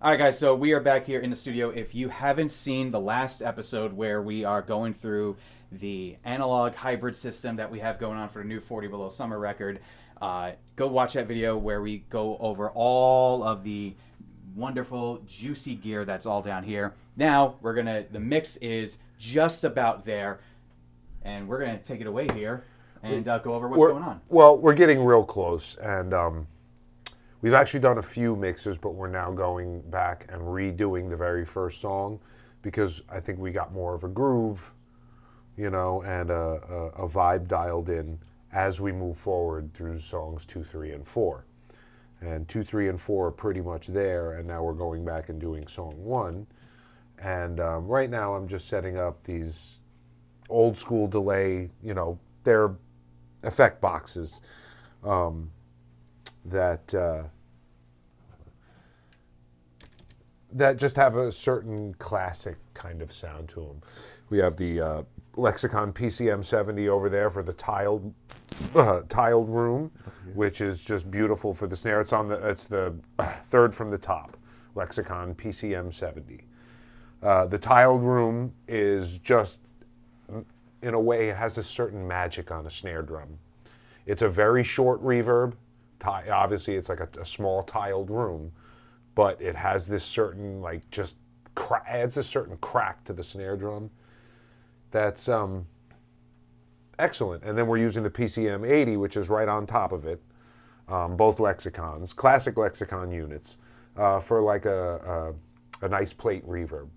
All right, guys, so we are back here in the studio. If you haven't seen the last episode where we are going through the analog hybrid system that we have going on for the new 40 Below Summer record, go watch that video where we go over all of the wonderful, juicy gear that's all down here. Now, the mix is just about there, and we're going to take it away here and go over what's going on. Well, we're getting real close, and we've actually done a few mixes, but we're now going back and redoing the very first song because I think we got more of a groove, and a vibe dialed in as we move forward through songs 2, 3, and 4. And 2, 3, and 4 are pretty much there, and now we're going back and doing song 1. And right now I'm just setting up these old school delay, they're effect boxes that just have a certain classic kind of sound to them. We have the Lexicon PCM70 over there for the tiled room, which is just beautiful for the snare. It's the third from the top, Lexicon PCM70. The tiled room is just, in a way, it has a certain magic on a snare drum. It's a very short reverb. Obviously, it's like a small tiled room, but it has this certain, adds a certain crack to the snare drum. That's excellent. And then we're using the PCM80, which is right on top of it. Both Lexicons, classic Lexicon units, for a nice plate reverb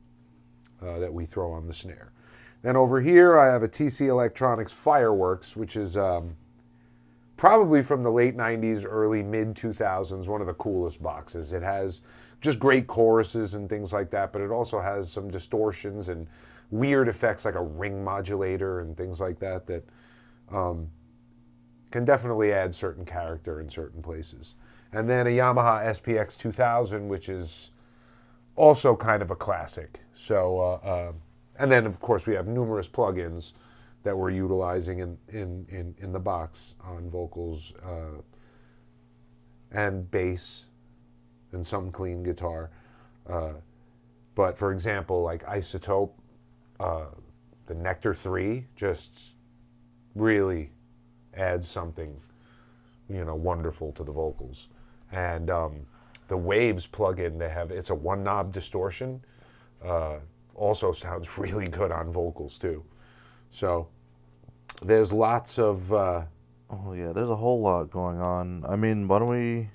that we throw on the snare. Then over here, I have a TC Electronics Fireworks, which is probably from the late 90s, early mid-2000s, one of the coolest boxes. It has just great choruses and things like that, but it also has some distortions and weird effects like a ring modulator and things like that can definitely add certain character in certain places. And then a Yamaha SPX 2000, which is also kind of a classic. So, and then of course we have numerous plugins that we're utilizing in the box on vocals and bass and some clean guitar. But for example, like Isotope, the Nectar 3 just really adds something, wonderful to the vocals. And the Waves plugin it's a one knob distortion, also sounds really good on vocals too. So there's lots of... there's a whole lot going on. I mean, why don't we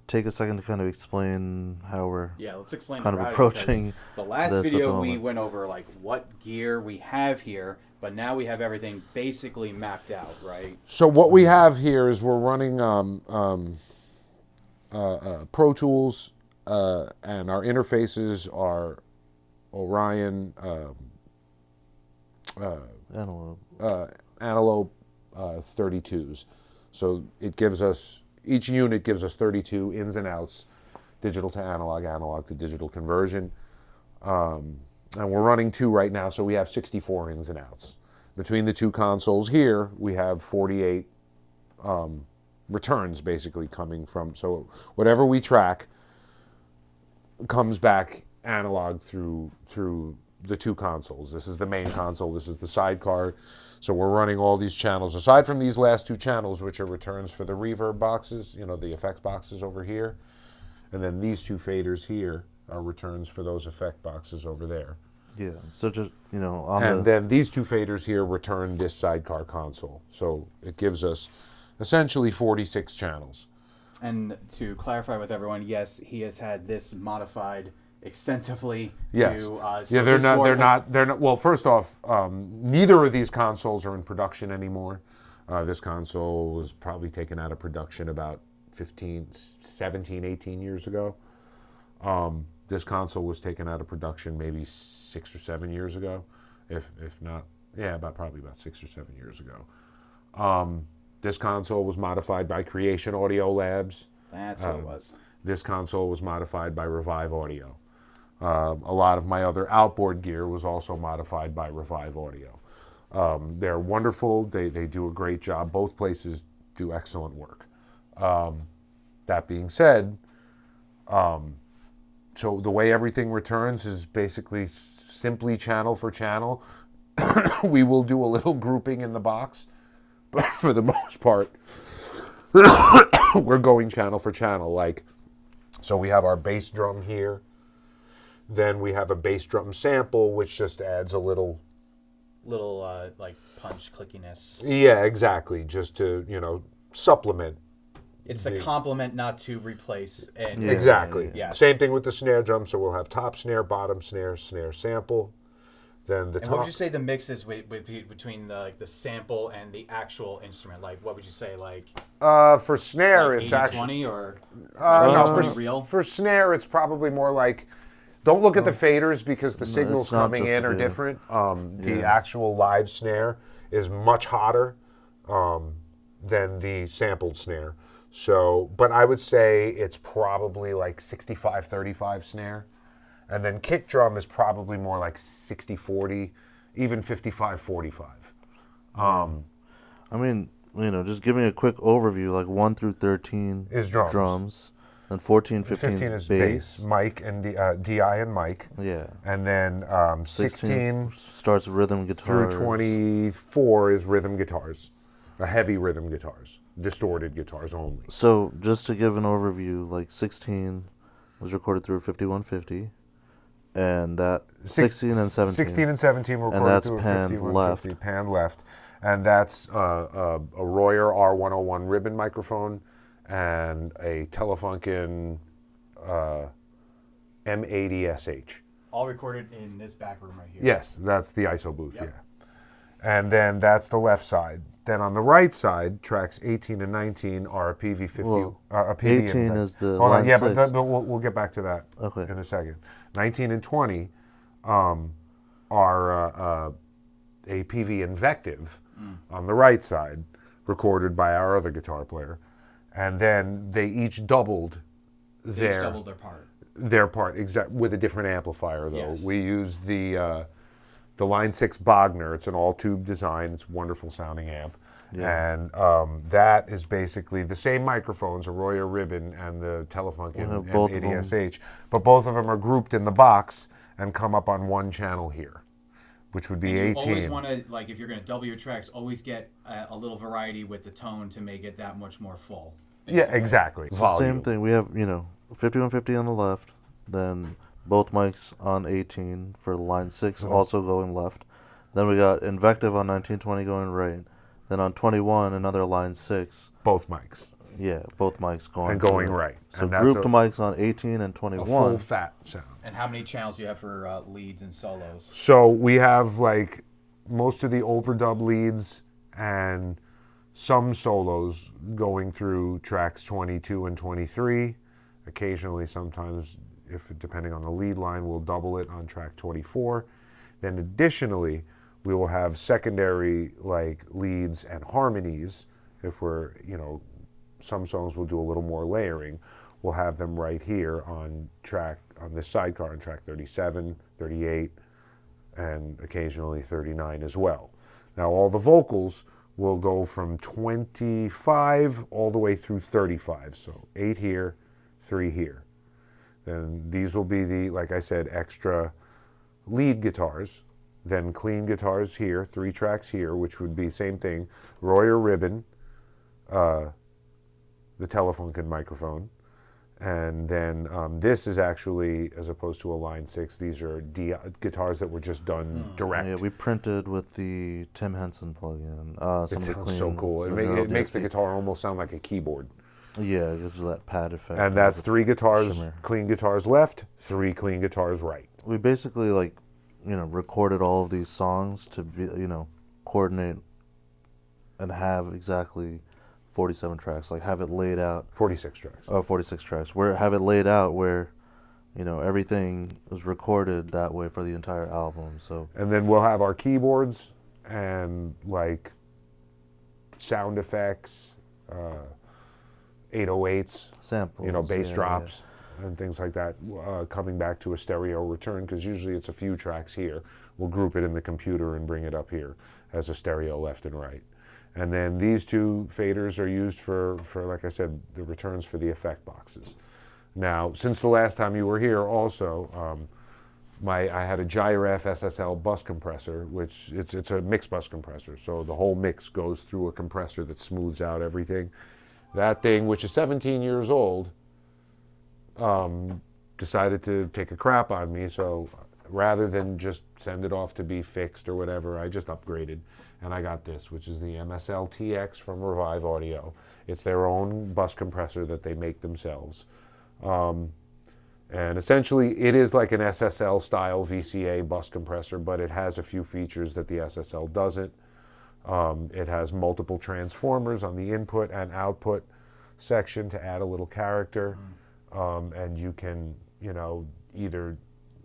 take a second to kind of explain how we're let's explain kind of approaching the last video. We went over what gear we have here, but now we have everything basically mapped out, right? So what we have here is we're running Pro Tools, and our interfaces are Orion Antelope 32s. So it gives us, each unit gives us 32 ins and outs, digital to analog, analog to digital conversion. And we're running 2 right now, so we have 64 ins and outs. Between the 2 consoles here, we have 48 returns basically coming from, so whatever we track comes back analog through the 2 consoles. This is the main console, this is the sidecar. So we're running all these channels. Aside from these last 2 channels, which are returns for the reverb boxes, the effect boxes over here. And then these 2 faders here are returns for those effect boxes over there. Yeah, so just, then these 2 faders here return this sidecar console. So it gives us essentially 46 channels. And to clarify with everyone, yes, he has had this modified extensively. Yes. So they're not. Well, first off, neither of these consoles are in production anymore. This console was probably taken out of production about 17, 18 years ago. This console was taken out of production maybe 6 or 7 years ago, if not, probably about 6 or 7 years ago. This console was modified by Creation Audio Labs. That's what it was. This console was modified by Revive Audio. A lot of my other outboard gear was also modified by Revive Audio. They're wonderful. They do a great job. Both places do excellent work. That being said, So the way everything returns is basically simply channel for channel. We will do a little grouping in the box, but for the most part, we're going channel for channel. Like, so we have our bass drum here. Then we have a bass drum sample, which just adds a little like punch clickiness. Yeah, exactly. Just to, supplement. It's the complement, not to replace. And Exactly. Yes. Same thing with the snare drum. So we'll have top snare, bottom snare, snare sample. Then the And top. what would you say the mix is between the sample and the actual instrument? Like, what would you say, like? For snare, Like it's 80, actually 20 or no. real? For snare, it's probably more like. Don't look at the faders because the signals it's not coming just in the are fader. different. The actual live snare is much hotter than the sampled snare. So, but I would say it's probably like 65-35 snare. And then kick drum is probably more like 60-40, even 55-45. I mean, just giving a quick overview, like 1 through 13 Is drums. and 14, 15, 15 is bass, mic, and DI and mic. Yeah. And then 16 starts rhythm through guitars. 24 is rhythm guitars, heavy rhythm guitars, distorted guitars only. So just to give an overview, like 16 was recorded through a 5150, and that 16 and 17. 16 and 17 were recorded that's through a panned 5150, left. panned left. And that's a Royer R101 ribbon microphone and a Telefunken M80SH. All recorded in this back room right here. Yes, that's the ISO booth, Yep. yeah. And then that's the left side. Then on the right side, tracks 18 and 19 are a PV50. Well, a PV 18 is the Hold on, line yeah, 6. but we'll get back to that Okay. in a second. 19 and 20 are a PV Invective on the right side, recorded by our other guitar player. And then they each doubled They each doubled their part. their part with a different amplifier, though. Yes. We used the Line 6 Bogner. It's an all-tube design. It's a wonderful sounding amp. Yeah. And that is basically the same microphones, a Royer Ribbon and the Telefunken We'll have both of M80SH, but both of them are grouped in the box and come up on one channel here, which would be And you 18. always want to, like, if you're going to double your tracks, always get a little variety with the tone to make it that much more full. Yeah, basically. exactly. So Volume. same thing. We have 5150 on the left, then both mics on 18 for line 6 also going left. Then we got Invective on 1920 going right. Then on 21 another line 6. Both mics. Yeah, both mics going And going right. So And that's grouped a- mics on 18 and A 21. full fat sound. And how many channels do you have for leads and solos? So we have like most of the overdub leads and some solos going through tracks 22 and 23. Occasionally, sometimes, depending on the lead line, we'll double it on track 24. Then additionally, we will have secondary like leads and harmonies. If we're, some songs will do a little more layering. We'll have them right here on this sidecar on track 37, 38, and occasionally 39 as well. Now all the vocals will go from 25 all the way through 35. So 8 here, 3 here. Then these will be the, like I said, extra lead guitars. Then clean guitars here, 3 tracks here, which would be same thing. Royer Ribbon, the Telefunken microphone. And then this is actually, as opposed to a line 6, these are guitars that were just done direct. Yeah, we printed with the Tim Henson plugin. Some It of the sounds clean, so cool. It makes the guitar almost sound like a keyboard. Yeah, it gives you that pad effect. And that's 3 guitars, shimmer. clean guitars left, 3 clean guitars right. We basically recorded all of these songs to be coordinate and have exactly 47 tracks, like have it laid out. 46 tracks. 46 tracks. Where have it laid out where everything was recorded that way for the entire album. So And then we'll have our keyboards and like sound effects, 808s, samples, bass yeah, drops and things like that, coming back to a stereo return, because usually it's a few tracks here. We'll group it in the computer and bring it up here as a stereo left and right. And then these 2 faders are used for like I said, the returns for the effect boxes. Now, since the last time you were here, also, I had a Gyref SSL bus compressor, which it's a mix bus compressor. So the whole mix goes through a compressor that smooths out everything. That thing, which is 17 years old, decided to take a crap on me. So rather than just send it off to be fixed or whatever, I just upgraded. And I got this, which is the MSL TX from Revive Audio. It's their own bus compressor that they make themselves. And essentially, it is like an SSL style VCA bus compressor, but it has a few features that the SSL doesn't. It has multiple transformers on the input and output section to add a little character. And you can, either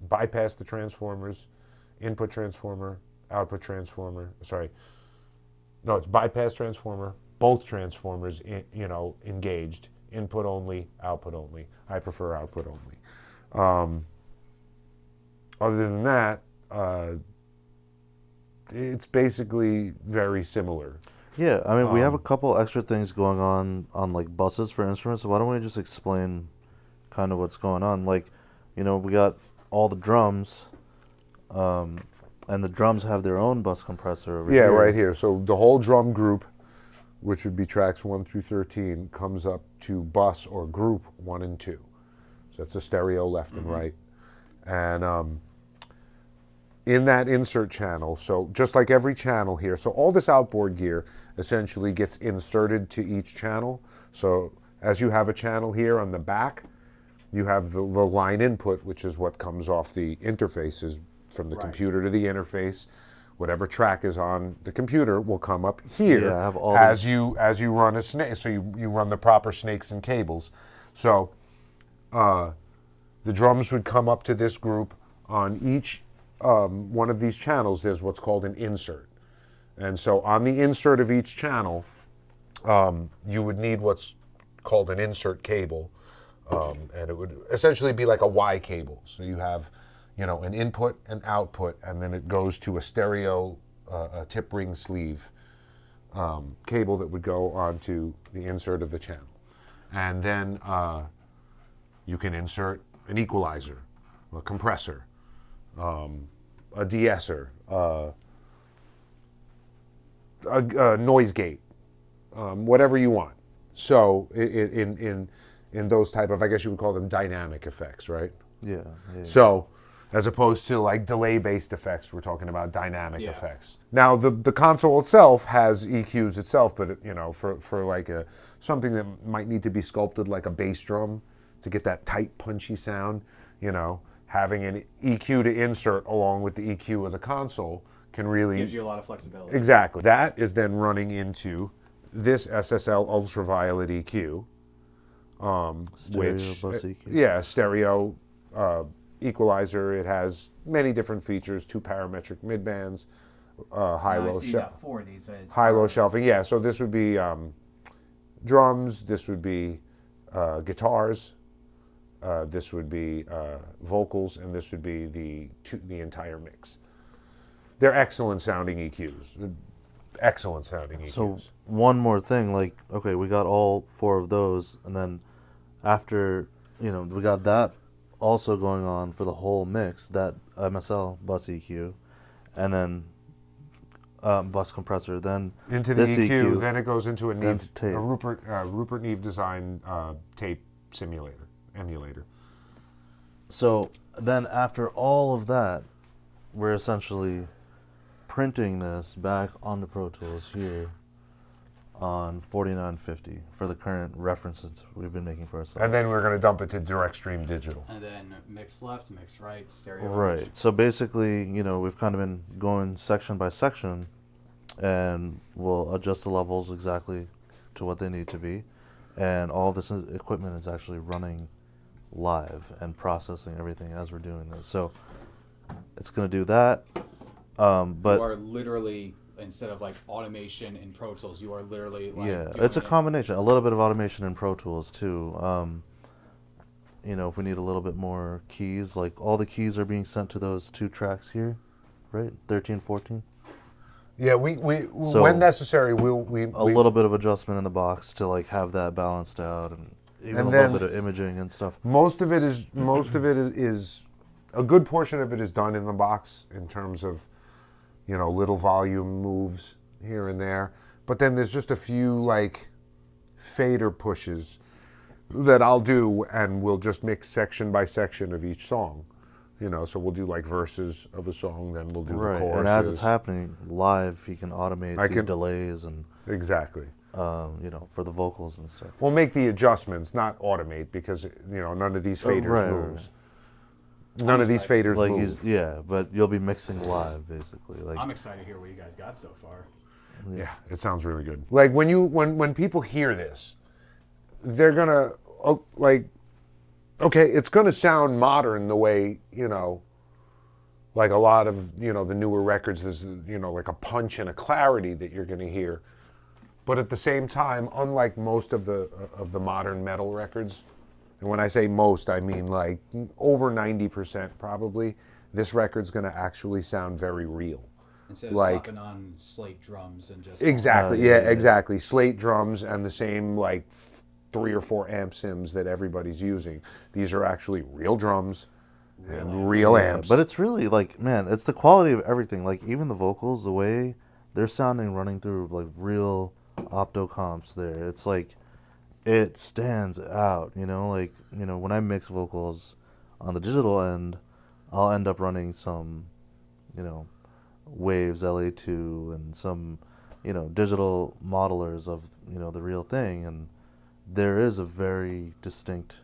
bypass the transformers, input transformer, output transformer. Sorry. No, it's bypass transformer, both transformers, engaged. Input only, output only. I prefer output only. Other than that, it's basically very similar. Yeah, I mean, we have a couple extra things going on like buses for instruments. So why don't we just explain kind of what's going on? Like, we got all the drums, and the drums have their own bus compressor over here. Yeah, right here. So the whole drum group, which would be tracks 1 through 13, comes up to bus or group 1 and 2. So that's a stereo left and right. And in that insert channel, so just like every channel here, so all this outboard gear essentially gets inserted to each channel. So as you have a channel here on the back, you have the line input, which is what comes off the interfaces from the computer to the interface. Whatever track is on the computer will come up here. Yeah, I have all as you run a snake. So you run the proper snakes and cables. So the drums would come up to this group. On each one of these channels, there's what's called an insert. And so on the insert of each channel, you would need what's called an insert cable. And it would essentially be like a Y cable. So you have an input and output, and then it goes to a stereo, a tip ring sleeve cable that would go onto the insert of the channel. And then you can insert an equalizer, a compressor, a de-esser, a noise gate, whatever you want. So in those type of, I guess you would call them dynamic effects, right? Yeah. So, as opposed to like delay-based effects, we're talking about dynamic effects. Now, the console itself has EQs itself, but for like something that might need to be sculpted like a bass drum to get that tight, punchy sound, having an EQ to insert along with the EQ of the console can really gives you a lot of flexibility. Exactly. That is then running into this SSL ultraviolet EQ, Stereo which bus EQ. Yeah, stereo. Equalizer. It has many different features, 2 parametric midbands, high-low four of these. high-low shelving. Yeah, so this would be drums, this would be guitars, this would be vocals, and this would be the entire mix. They're excellent sounding EQs. Excellent sounding EQs. So one more thing, okay, we got all 4 of those, and then after, we got that also going on for the whole mix, that MSL bus EQ, and then bus compressor, then into the this EQ, then it goes into a tape. Rupert Neve design tape emulator. So then after all of that, we're essentially printing this back on the Pro Tools here on 4950 for the current references we've been making for ourselves. And then we're going to dump it to direct stream digital. And then mix left, mix right, stereo. Right. So basically, we've kind of been going section by section, and we'll adjust the levels exactly to what they need to be. And all of this equipment is actually running live and processing everything as we're doing this. So it's going to do that. But you are literally, instead of like automation in Pro Tools, you are literally like it's a combination. A little bit of automation in Pro Tools too. If we need a little bit more keys, like all the keys are being sent to those 2 tracks here, right? 13, 14. Yeah, we So when necessary, we a little bit of adjustment in the box to like have that balanced out, and even And a then- little bit of imaging and stuff. Most of it is a good portion of it is done in the box in terms of, little volume moves here and there. But then there's just a few like fader pushes that I'll do, and we'll just mix section by section of each song. So we'll do like verses of a song, then we'll do the Right, choruses. and as it's happening live, you can automate the delays and Exactly. for the vocals and stuff. We'll make the adjustments, not automate, because none of these faders right, moves. None of these faders Like move. but you'll be mixing live basically. Like I'm excited to hear what you guys got so far. Yeah, it sounds really good. Like when people hear this, they're gonna okay, it's gonna sound modern the way like a lot of the newer records. There's like a punch and a clarity that you're gonna hear, but at the same time, unlike most of the modern metal records, and when I say most, I mean like over 90% probably, this record's gonna actually sound very real. Instead of Like- slapping on slate drums and just Exactly. yeah, Yeah, exactly. Slate drums and the same like 3 or 4 amp sims that everybody's using. These are actually real drums and real amps. But it's really like, man, it's the quality of everything. Like even the vocals, the way they're sounding running through like real opto comps there. It's like it stands out, like, when I mix vocals on the digital end, I'll end up running some, Waves LA2 and some, digital modelers of, the real thing, and there is a very distinct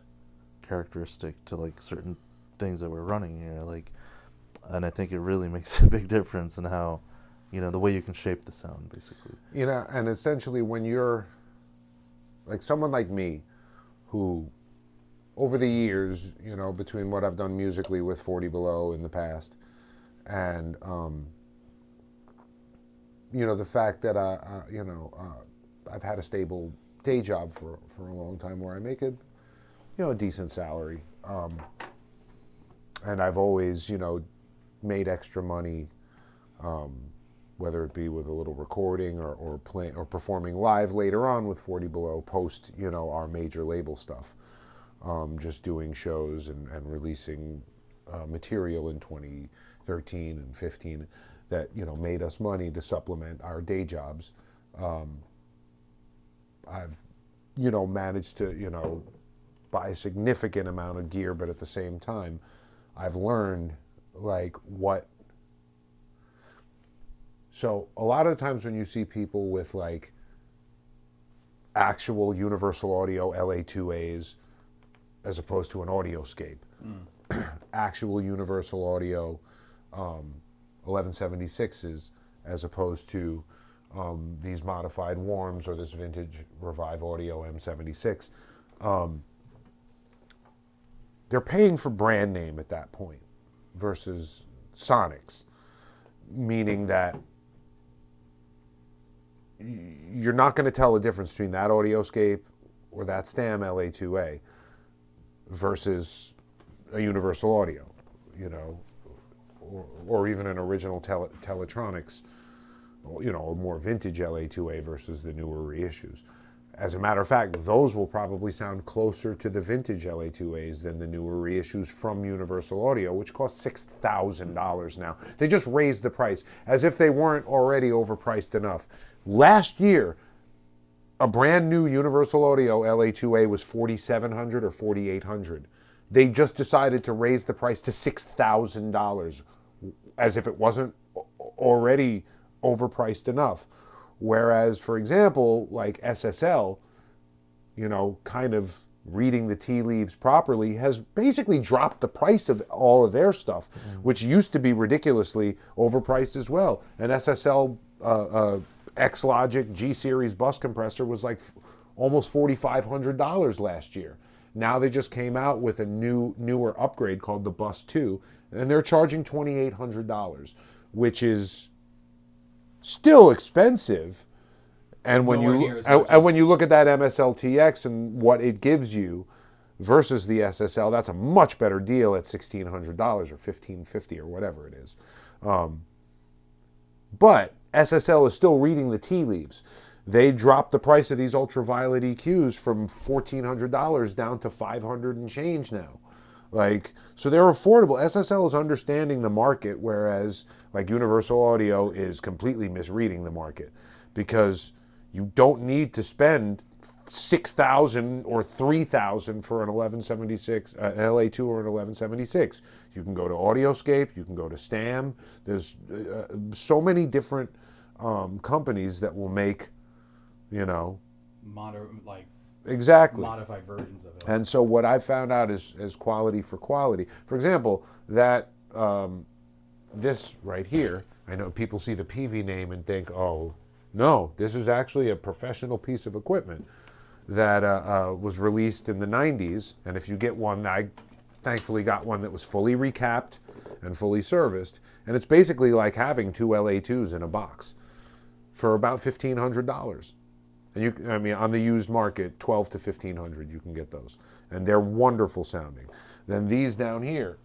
characteristic to like certain things that we're running here, like, and I think it really makes a big difference in how, the way you can shape the sound, basically. and essentially when you're like someone like me, who over the years, between what I've done musically with 40 Below in the past, and the fact that I've had a stable day job for a long time where I make a decent salary, and I've always made extra money, whether it be with a little recording or playing or performing live later on with 40 Below post our major label stuff, just doing shows and releasing material in 2013 and 15 that made us money to supplement our day jobs. I've managed to buy a significant amount of gear, but at the same time I've learned like what. So a lot of the times when you see people with like actual Universal Audio LA2As as opposed to an Audioscape, actual Universal Audio 1176s as opposed to these modified Warms or this vintage Revive Audio M76, they're paying for brand name at that point versus Sonics, meaning that you're not going to tell the difference between that Audioscape or that Stam LA2A versus a Universal Audio, or even an original Teletronics, a more vintage LA2A versus the newer reissues. As a matter of fact, those will probably sound closer to the vintage LA2As than the newer reissues from Universal Audio, which cost $6,000 now. They just raised the price as if they weren't already overpriced enough. Last year, a brand new Universal Audio LA2A was $4,700 or $4,800. They just decided to raise the price to $6,000 as if it wasn't already overpriced enough. Whereas, for example, like SSL, kind of reading the tea leaves properly, has basically dropped the price of all of their stuff, which used to be ridiculously overpriced as well. An SSL X-Logic G-Series bus compressor was like almost $4,500 last year. Now they just came out with a newer upgrade called the Bus 2, and they're charging $2,800, which is still expensive. And when when you look at that MSLTX and what it gives you versus the SSL, that's a much better deal at $1,600 or $1,550 or whatever it is. But SSL is still reading the tea leaves. They dropped the price of these ultraviolet EQs from $1,400 down to $500 and change now. Like, so they're affordable. SSL is understanding the market, whereas like Universal Audio is completely misreading the market, because you don't need to spend $6,000 or $3,000 for an 1176, an LA2 or an 1176. You can go to Audioscape, you can go to Stam. There's so many different companies that will make, you know, exactly modified versions of it. And so what I found out is quality for quality. For example, that this right here, I know people see the PV name and think, oh, no, this is actually a professional piece of equipment that was released in the 90s. And if you get one, I thankfully got one that was fully recapped and fully serviced. And it's basically like having two LA2s in a box for about $1,500. And I mean, on the used market, $1,200 to $1,500, you can get those. And they're wonderful sounding. Then these down here,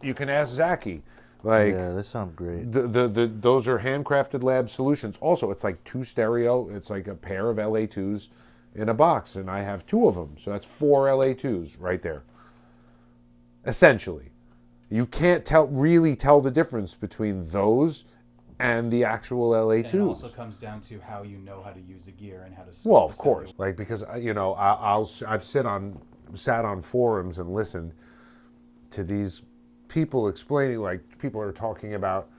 you can ask Zachy. Like, yeah, they sound great. Those are handcrafted lab solutions. Also, it's like two stereo. It's like a pair of LA2s in a box, and I have two of them. So that's 4 LA2s right there. Essentially, you can't really tell the difference between those and the actual LA2s. And it also comes down to how you know how to use the gear and how to. Well, of course, like, because you know, I've sat on forums and listened to these people explaining, like, people are talking about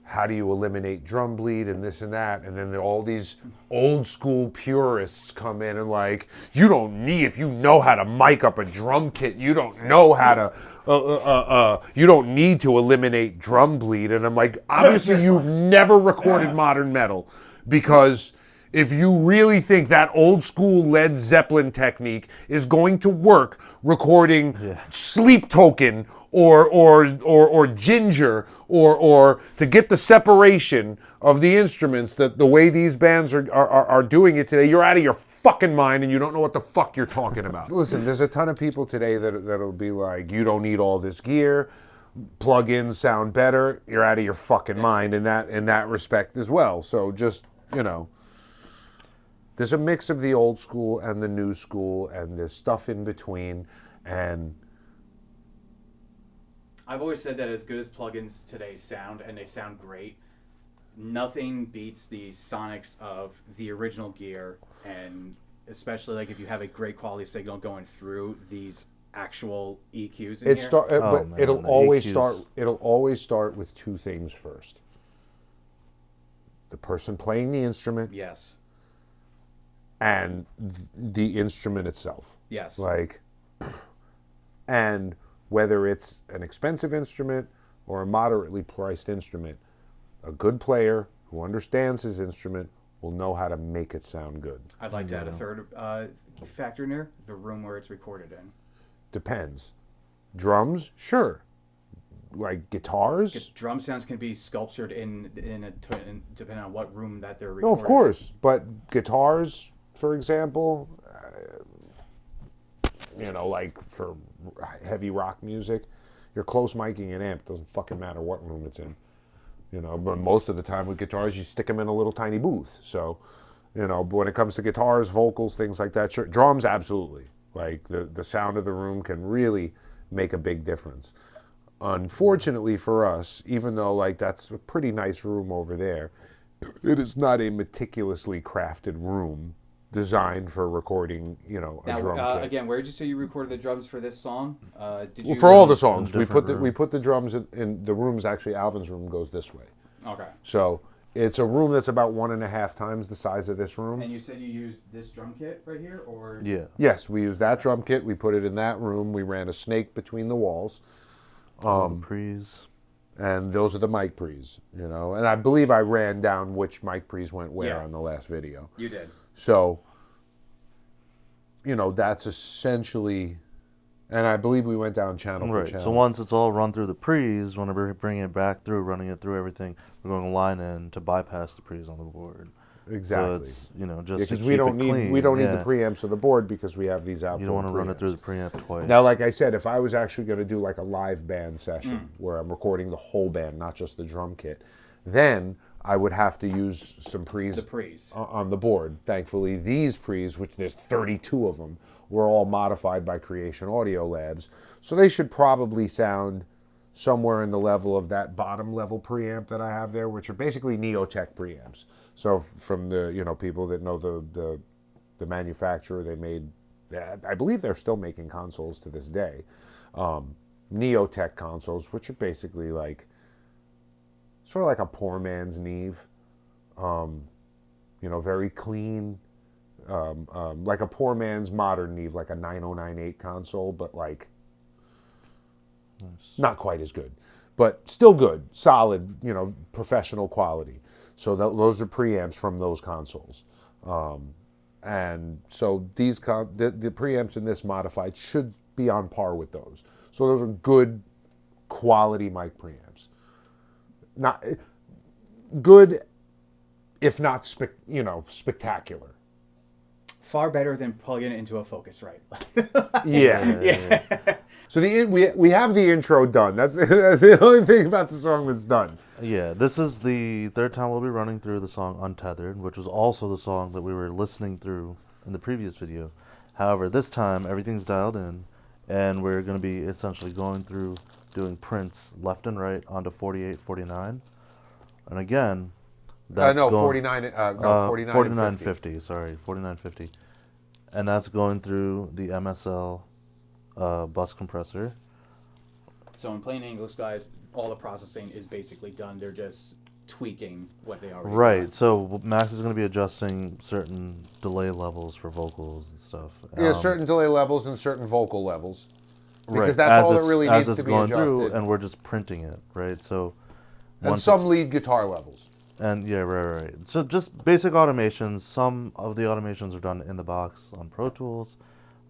how do you eliminate drum bleed and this and that, and then all these old school purists come in and like, you don't need, if you know how to mic up a drum kit, you don't know how to, you don't need to eliminate drum bleed. And I'm like, obviously you've never recorded modern metal, because if you really think that old school Led Zeppelin technique is going to work recording Sleep Token or Ginger, or to get the separation of the instruments, that the way these bands are doing it today, you're out of your fucking mind and you don't know what the fuck you're talking about. Listen, there's a ton of people today that'll be like, you don't need all this gear, plug-ins sound better. You're out of your fucking mind in that respect as well. So just, you know, there's a mix of the old school and the new school, and there's stuff in between. And I've always said that as good as plugins today sound, and they sound great, nothing beats the sonics of the original gear, and especially like if you have a great quality signal going through these actual EQs in here. It'll always start with two things first. The person playing the instrument. Yes. And the instrument itself. Yes. Like, and whether it's an expensive instrument or a moderately priced instrument, a good player who understands his instrument will know how to make it sound good. I'd like to add a third factor in there, the room where it's recorded in. Depends. Drums, sure. Like guitars? Drum sounds can be sculptured in depending on what room that they're recording. No, of course. But guitars, for example, you know, like for heavy rock music, you're close miking an amp. Doesn't fucking matter what room it's in. You know, but most of the time with guitars, you stick them in a little tiny booth. So, you know, but when it comes to guitars, vocals, things like that, sure. Drums, absolutely. Like the sound of the room can really make a big difference. Unfortunately for us, even though like that's a pretty nice room over there, it is not a meticulously crafted room designed for recording, you know, a drum kit. Again, where did you say you recorded the drums for this song? For all the songs, we put the drums in the rooms. Actually, Alvin's room goes this way. Okay. So it's a room that's about 1.5 times the size of this room. And you said you used this drum kit right here, or? Yeah. Yes, we used that drum kit. We put it in that room. We ran a snake between the walls. Pre's. And those are the mic pre's, you know. And I believe I ran down which mic pre's went where on the last video. You did. So, you know, that's essentially, and I believe we went down channel for channel. So once it's all run through the pre's, whenever we bring it back through, running it through everything, we're going to line in to bypass the pre's on the board. Exactly. So it's, you know, just because to keep it clean. we don't need the preamps of the board because we have these outboard. You don't want to run preamps. it through the preamp twice. Now, like I said, if I was actually going to do like a live band session where I'm recording the whole band, not just the drum kit, then I would have to use some pre's, The pre's. on the board. Thankfully, these pre's, which there's 32 of them, were all modified by Creation Audio Labs. So they should probably sound somewhere in the level of that bottom level preamp that I have there, which are basically Neotech preamps. So from the people that know the manufacturer, they made, I believe they're still making consoles to this day. Neotech consoles, which are basically like sort of like a poor man's Neve, very clean, like a poor man's modern Neve, like a 9098 console, but like not quite as good, but still good, solid, professional quality. So those are preamps from those consoles. And so these the preamps in this modified should be on par with those. So those are good quality mic preamps. Not good, if not spectacular. Far better than plugging it into a Focusrite. Yeah. So we have the intro done. That's the only thing about the song that's done. Yeah, this is the third time we'll be running through the song Untethered, which was also the song that we were listening through in the previous video. However, this time everything's dialed in, and we're going to be essentially going through doing prints left and right onto 48, 49. And again, that's 49, 4950, sorry, 4950. And that's going through the MSL bus compressor. So in plain English, guys, all the processing is basically done. They're just tweaking what they already Right. done. So Max is going to be adjusting certain delay levels for vocals and stuff. Yeah, certain delay levels and certain vocal levels. Because Right. that's all that it's- really as needs it's to be going adjusted. through, and we're just printing it, right? So And some lead guitar levels. And yeah, right. So just basic automations. Some of the automations are done in the box on Pro Tools.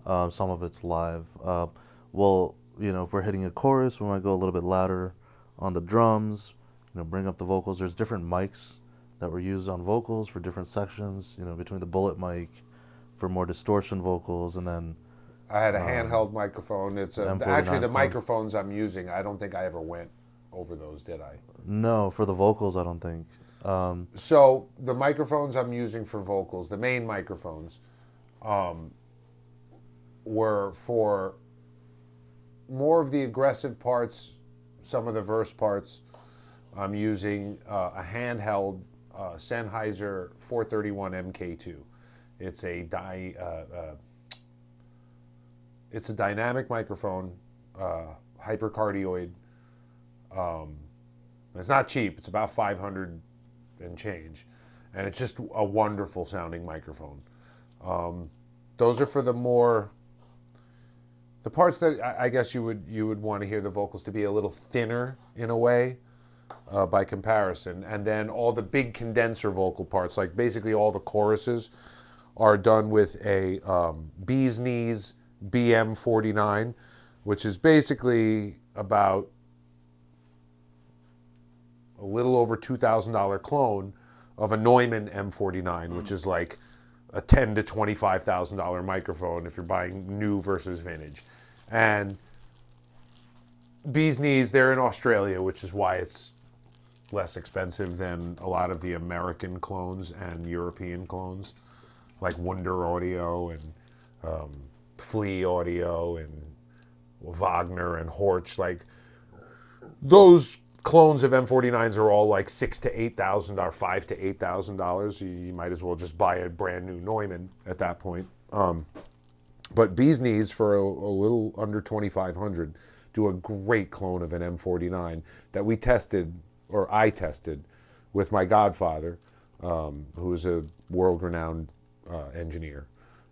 Some of it's live. If we're hitting a chorus, we might go a little bit louder on the drums. Bring up the vocals. There's different mics that were used on vocals for different sections. Between the bullet mic for more distortion vocals, and then I had a handheld microphone. It's actually the microphones I'm using. I don't think I ever went over those, did I? no, for the vocals, I don't think. So the microphones I'm using for vocals, the main microphones, were for more of the aggressive parts, some of the verse parts. I'm using a handheld Sennheiser 431 MK2. It's a dynamic microphone, hypercardioid. It's not cheap. It's about 500 and change, and it's just a wonderful sounding microphone. Those are for the parts that I guess you would want to hear the vocals to be a little thinner in a way, by comparison. And then all the big condenser vocal parts, like basically all the choruses, are done with a Bee's Knees BM49, which is basically about a little over $2,000 clone of a Neumann M49, which is like a $10,000 to $25,000 microphone if you're buying new versus vintage. And Bee's Knees, they're in Australia, which is why it's less expensive than a lot of the American clones and European clones, like Wunder Audio and Flea Audio and Wagner and Horch. Like those clones of M49s are all like $6,000 to $8,000, $5,000 to $8,000. You might as well just buy a brand new Neumann at that point. But Bee's Knees for a little under $2,500 do a great clone of an M49 that we tested, or I tested, with my godfather, who is a world-renowned engineer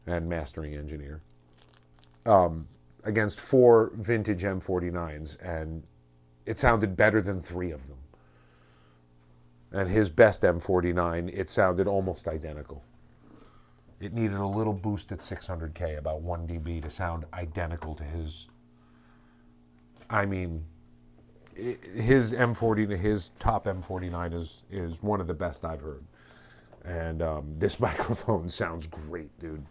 and mastering engineer, against 4 vintage M49s, and it sounded better than 3 of them. And his best M49, it sounded almost identical. It needed a little boost at 600K, about 1 dB, to sound identical to his. I mean, his M40, his top M49 is one of the best I've heard. And this microphone sounds great, dude.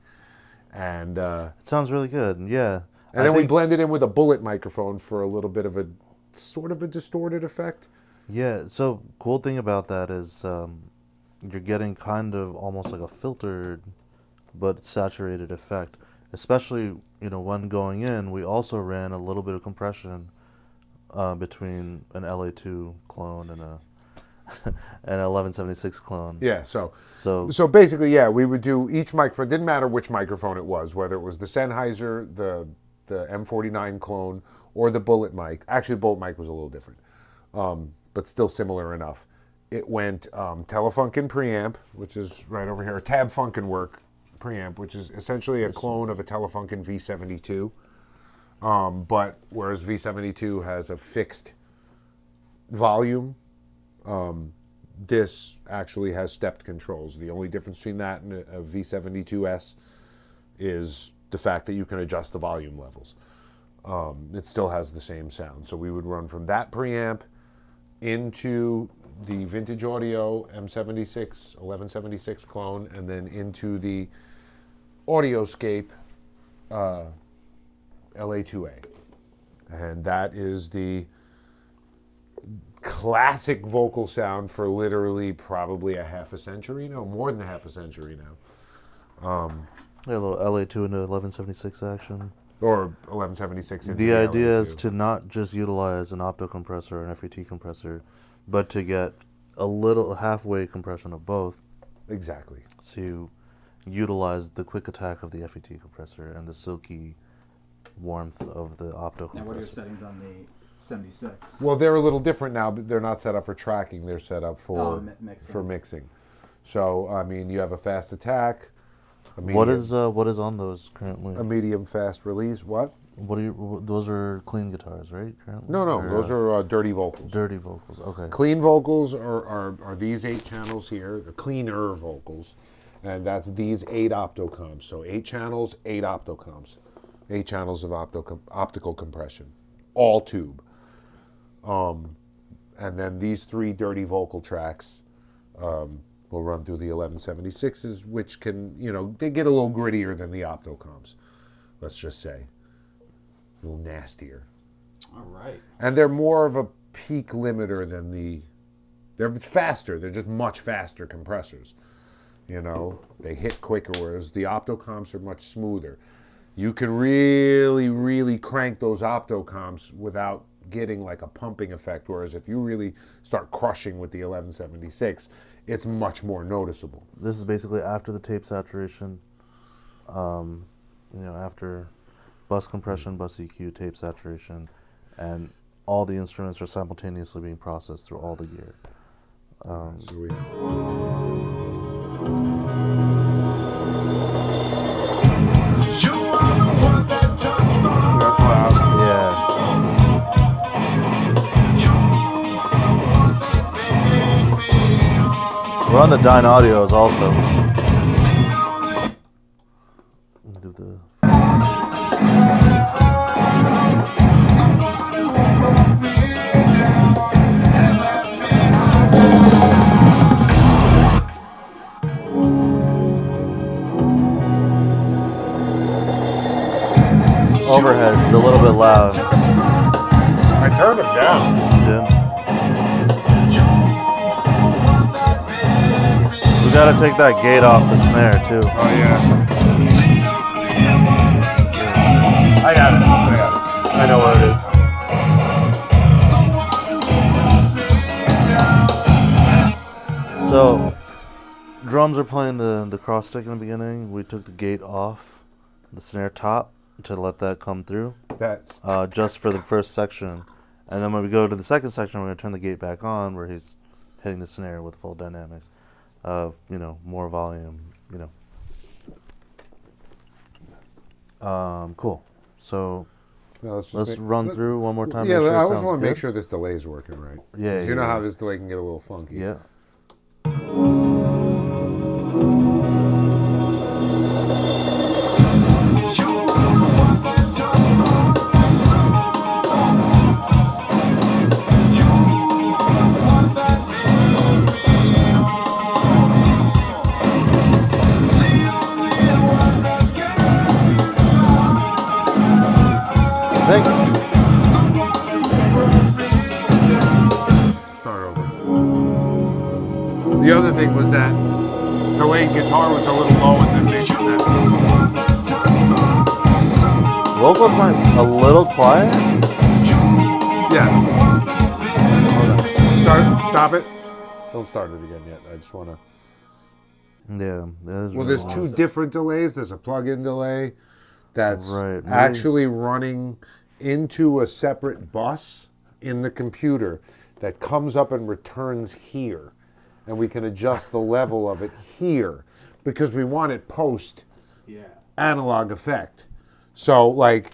And It sounds really good, yeah. And then we blended in with a bullet microphone for a little bit of a sort of a distorted effect. Yeah, so cool thing about that is you're getting kind of almost like a filtered but saturated effect. Especially, when going in, we also ran a little bit of compression between an LA2 clone and an 1176 clone. Yeah, so So basically, yeah, we would do each microphone. Didn't matter which microphone it was, whether it was the Sennheiser, the M49 clone, or the Bullet mic. Actually, the Bullet mic was a little different, but still similar enough. It went Telefunken preamp, which is right over here, a Tab Funkenwork preamp, which is essentially a clone of a Telefunken V72. But whereas V72 has a fixed volume, this actually has stepped controls. The only difference between that and a V72S is the fact that you can adjust the volume levels. It still has the same sound. So we would run from that preamp into the Vintage Audio M76, 1176 clone, and then into the Audioscape LA2A. And that is the classic vocal sound for literally probably a half a century, no, more than half a century now. yeah, a little LA2 into 1176 action. Or 1176 into The idea LA2. is to not just utilize an opto compressor or an FET compressor, but to get a little halfway compression of both. Exactly. To utilize the quick attack of the FET compressor and the silky warmth of the opto compressor. Now, what are your settings on the 76? Well, they're a little different now, but they're not set up for tracking. They're set up for Mixing. So, I mean, you have a fast attack. What is on those currently? A medium fast release. What? Those are clean guitars, right? Currently? No, those are dirty vocals. Dirty vocals. Okay. Clean vocals are these 8 channels here, the cleaner vocals, and that's these 8 optocomps. So 8 channels, 8 optocomps, 8 channels of optical compression, all tube. And then these 3 dirty vocal tracks will run through the 1176s, which can, they get a little grittier than the optocomps, let's just say. A little nastier. All right. And they're more of a peak limiter than they're faster. They're just much faster compressors. They hit quicker, whereas the optocomps are much smoother. You can really, really crank those optocomps without getting like a pumping effect, whereas if you really start crushing with the 1176, it's much more noticeable. This is basically after the tape saturation, after bus compression, bus EQ, tape saturation, and all the instruments are simultaneously being processed through all the gear. So we That's loud. Yeah. We're on the Dyne Audios also. Do the overhead is a little bit loud. I turned them down. Yeah. We gotta take that gate off the snare too. Oh yeah. I got it. I know what it is. So, drums are playing the cross stick in the beginning. We took the gate off, the snare top, to let that come through. That's just for the first section. And then when we go to the second section, we're going to turn the gate back on where he's hitting the snare with full dynamics. More volume, Cool. So let's run through one more time. Yeah, make sure I it always sounds want to make good. sure this delay is working right. Yeah, 'Cause you know how this delay can get a little funky. Yeah. Start The other thing was that the lead guitar was a little low in the mix. Vocals might a little quiet. Yes. Stop it. Don't start it again yet. I just want to. Yeah. That is Well, really there's nice. two different delays. There's a plug-in delay that's Right. actually running into a separate bus in the computer that comes up and returns here. And we can adjust the level of it here because we want it post analog effect. So, like,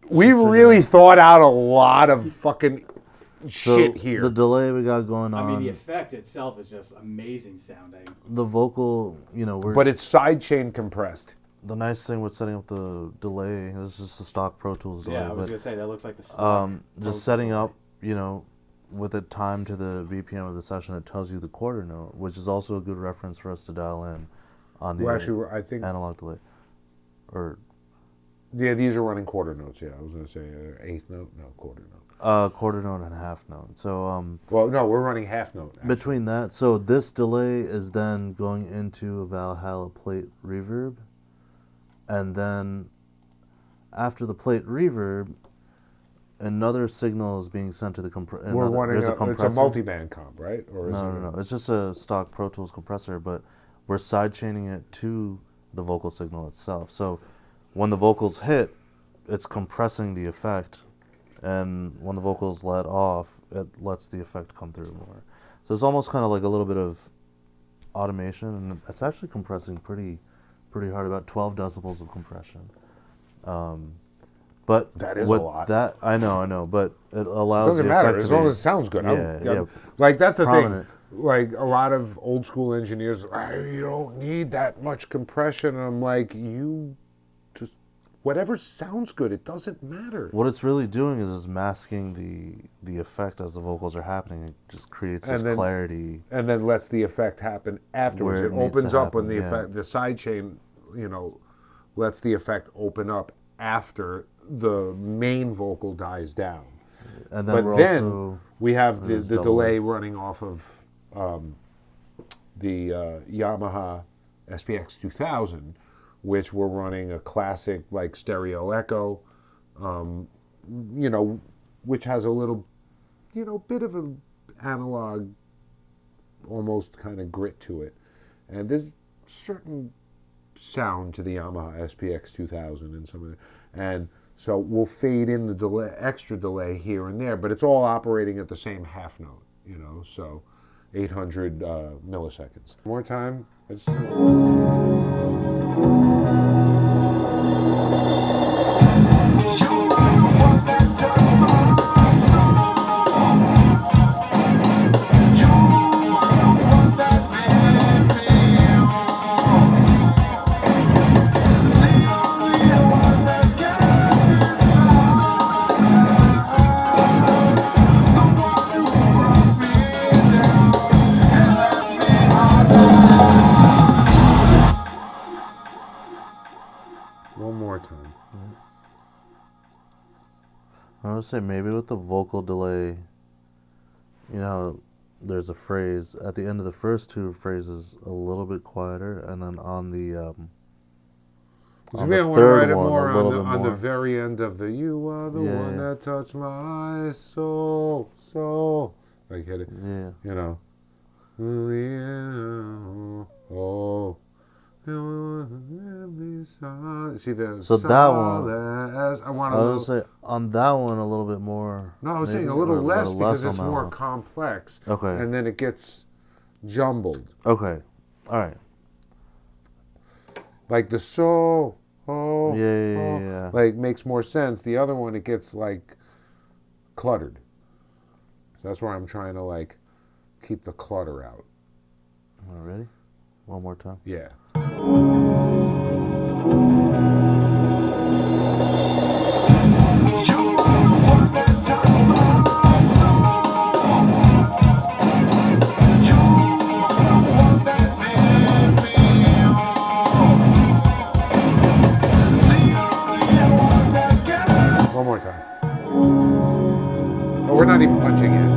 we've really thought out a lot of fucking shit here. The delay we got going on. I mean, the effect itself is just amazing sounding. The vocal, you know, But it's sidechain compressed. the nice thing with setting up the delay, this is the stock Pro Tools delay. Yeah, I was but, gonna say that looks like the stock. just setting up, you know, with it timed to the BPM of the session, it tells you the quarter note, which is also a good reference for us to dial in on the Well, actually, I think. analog delay. Or Yeah, these are running quarter notes. Yeah, I was going to say eighth note, no, quarter note. quarter note and half note. So Well, no, we're running half note. Actually. between that, so this delay is then going into a Valhalla plate reverb, and then after the plate reverb, another signal is being sent to the compressor. We're running There's a it's compressor. a multi-band comp, right? Or is No. It's just a stock Pro Tools compressor, but we're sidechaining it to the vocal signal itself. So when the vocals hit, it's compressing the effect, and when the vocals let off, it lets the effect come through more. So it's almost kind of like a little bit of automation, and it's actually compressing pretty hard, about 12 decibels of compression. But That is a with lot. That I know, but it allows Doesn't the matter effect as to long be- as it sounds good. Yeah. Like that's the Prominent. thing. Like a lot of old school engineers, you don't need that much compression. And I'm like, you just whatever sounds good. It doesn't matter. What it's really doing is masking the effect as the vocals are happening. It just creates this And then- clarity. And then lets the effect happen afterwards. Where It it needs opens to up when the happen, yeah. effect, the side chain, lets the effect open up after the main vocal dies down. And then But we're then also we have the there's double delay running off of the Yamaha SPX 2000, which we're running a classic like stereo echo, which has a little, bit of an analog, almost kind of grit to it, and there's certain sound to the Yamaha SPX 2000 and some of it, and so we'll fade in the delay, extra delay here and there, but it's all operating at the same half note, so 800 milliseconds. More time. It's one more time. I would say maybe with the vocal delay, there's a phrase at the end of the first two phrases a little bit quieter, and then on the So maybe I want to third write it one, more a little on bit the more. very end of the "You are the Yeah, one yeah. that touched my soul." Like hit it, yeah. Oh. See the So that one- solace. I want a I little. would say on that one a little bit more. No, I was maybe, saying a little or less because on it's that more one. complex. Okay. And then it gets jumbled. Okay. All right. Like the soul. Oh. Yeah. Like makes more sense. The other one, it gets like cluttered. So that's why I'm trying to like keep the clutter out. All right, ready? One more time. Yeah. One more time. Oh, we're not even punching in.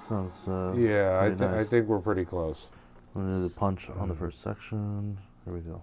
Sounds Yeah, I nice. think we're pretty close. I'm gonna do the punch on the first section. Here we go.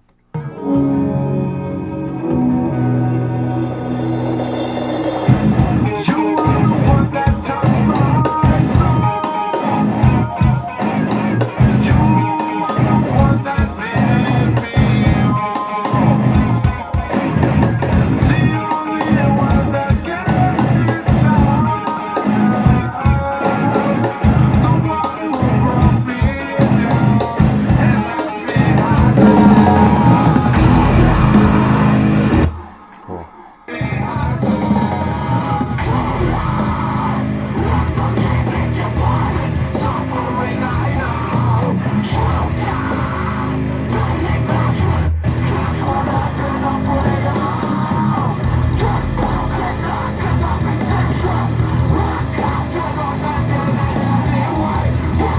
Cool.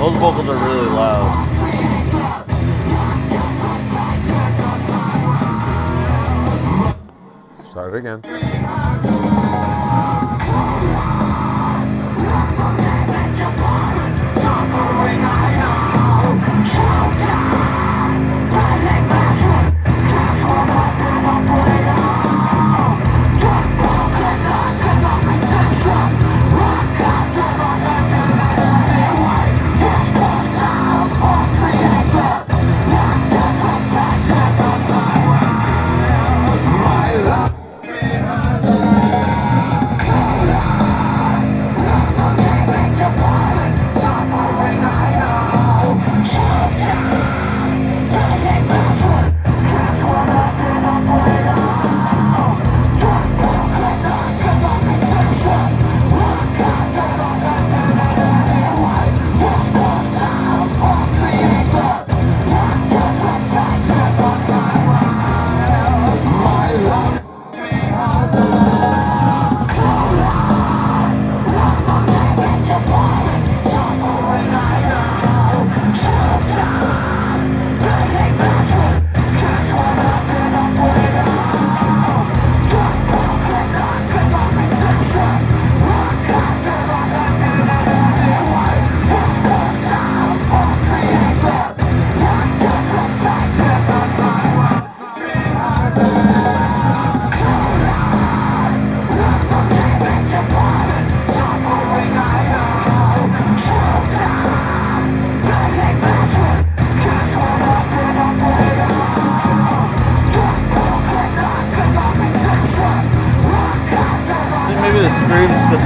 Those vocals are really loud. Start again. Maybe the screams could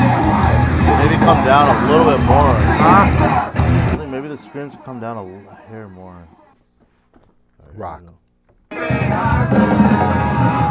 maybe come down a little bit more. I think maybe the screams could come down a hair more. Rock. Here we go.